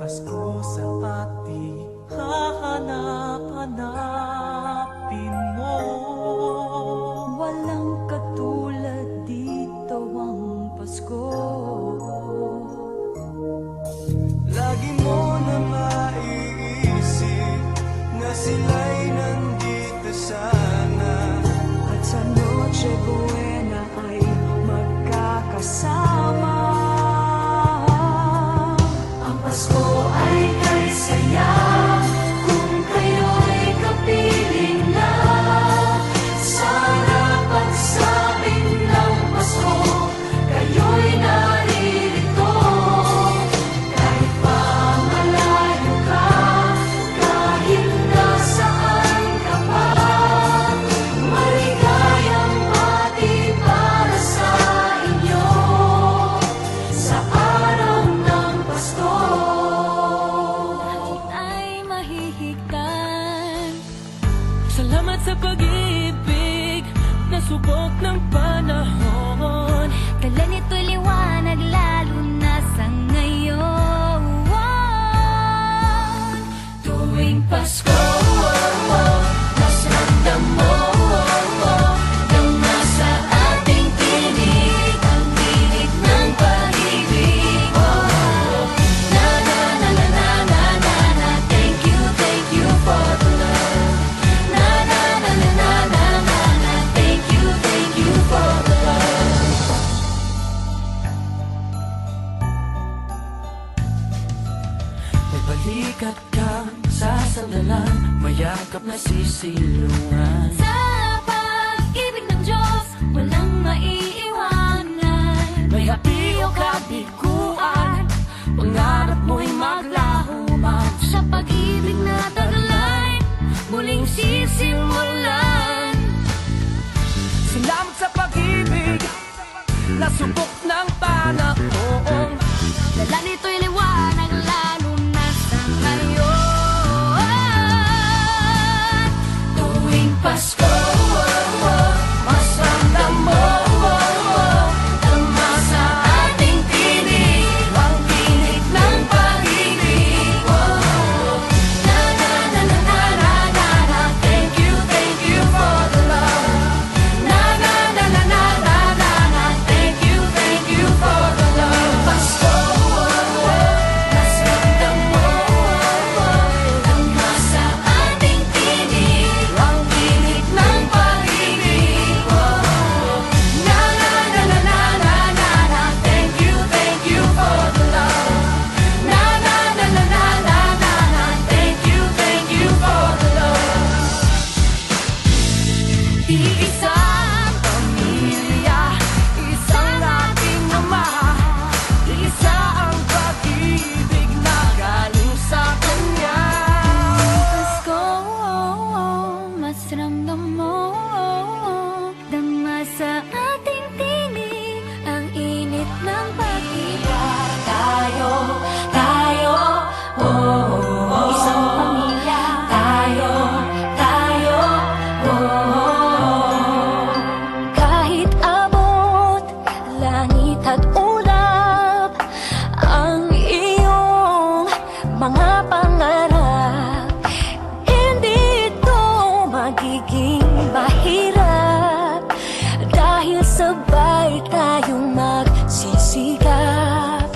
Pasko sa ating hahanap-hanapin mo. Walang katulad dito ang Pasko. Lagi mo na maiisip na sila'y nandito sana, At sa Noche Buena ay magkakasama. Ang Pasko ay kay saya kung kayo'y kapiling na. Sana pagsapit ng Pasko, kayo'y naririto. Kahit pa malayo ka, kahit nasaan ka pa, maligayang pati para sa inyo sa araw ng Pasko. Langit ay mahihigtan. Salamat sa pag-ibig na subok ng panahon. Dala nito'y liwanag lalo na sa ngayon. Tuwing Pasko, mas ramdam mo dama sa ating tinig ang tinig ng pag-ibig. Na na na na na na na na, thank you for the love. Na na na na na na na na, thank you for the love. May balikat kang sasandalan, mayakap na sisilungan. Sa pag-ibig ng Diyos, walang maiiwanan. May hapi o kabiguan, pangarap mo'y maglaho man. Sa pag-ibig na taglay, muling sisimulan. Salamat sa pag-ibig na subok ng panahon. Dala nito'y liwanag lalo na sa ngayon. Tuwing Pasko, mas ramdam mo dama sa ating tinig ang tinig ng pag-ibig. Na na na na na na na na, thank you for the love. Na na na na na na na na, thank you for the love. Pasko, mas ramdam mo dama sa ating tinig ang tinig ng pag-ibig. Na na na na na na na na, thank you for the love. Na na na na na na na na, thank you for the love. Iisang pamilya, isang ating ama, isa ang pag-ibig na galing sa Kanya. Pasko, mas ramdam mo dama sa ating tinig ang init ng pag-ibig. Tayo, Isang pamilya, tayo, kahit abot langit at ulap ang iyong mga pangarap, hindi ito magiging mahirap dahil sabay tayong magsisikap.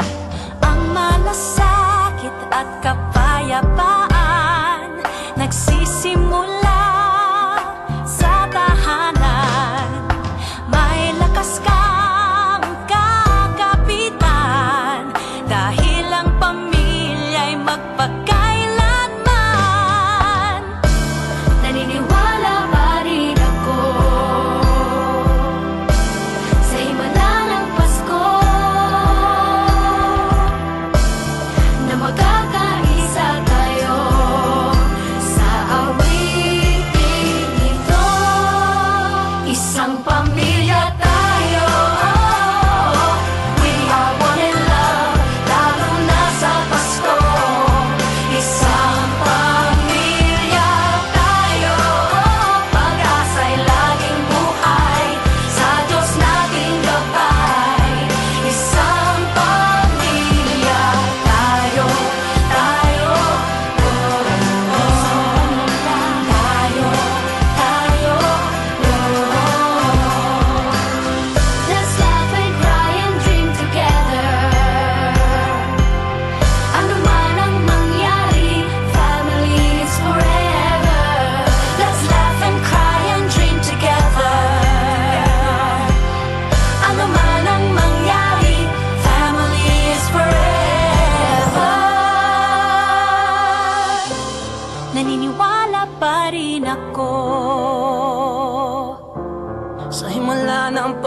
Ang malasakit at kapayapaan nagsisimula sa tahanan. May lakas kang kakapitan dahil ang pamilya'y magpakailanman. Naniniwala pa rin ako sa himala ng Pasko na magkakaisa tayo sa awitin ito. Isang pamilya tayo, we are one in love, lalo na sa Pasko.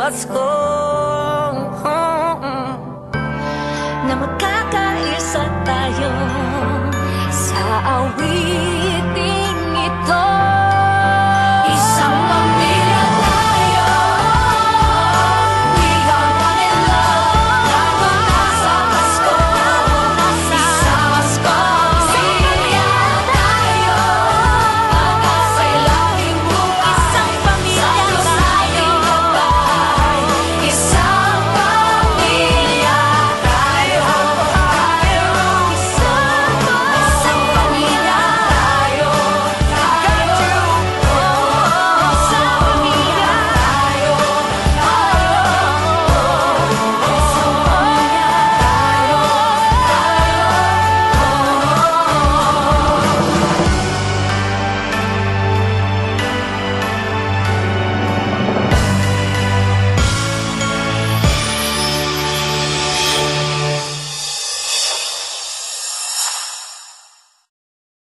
Pasko na magkakaisa tayo sa awit.